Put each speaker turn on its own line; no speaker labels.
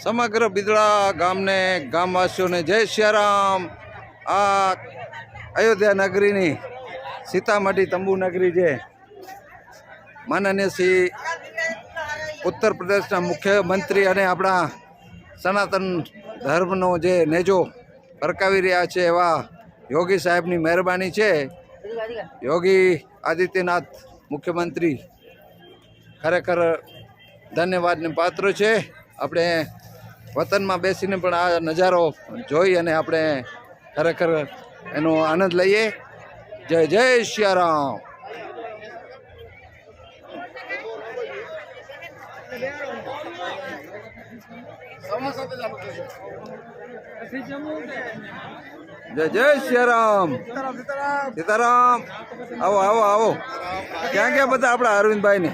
સમગ્ર બિદડા ગામને ગામવાસીઓને જય સિયારામ। આ અયોધ્યા નગરીની સીતામઢી તંબુ નગરી છે। માનનીય શ્રી ઉત્તર પ્રદેશના મુખ્યમંત્રી અને આપણા સનાતન ધર્મનો જે નેજો ફરકાવી રહ્યા છે એવા યોગી સાહેબની મહેરબાની છે। યોગી આદિત્યનાથ મુખ્યમંત્રી ખરેખર ધન્યવાદને પાત્ર છે। આપણે વતનમાં બેસીને પણ આ નજારો જોઈ અને આપણે ખરેખર એનો આનંદ લઈએ। જય જય સિયારામ। જય જય સિયારામ। સીતારામ। આવો આવો આવો। ક્યાં ગયા બધા આપણા અરવિંદભાઈ ને?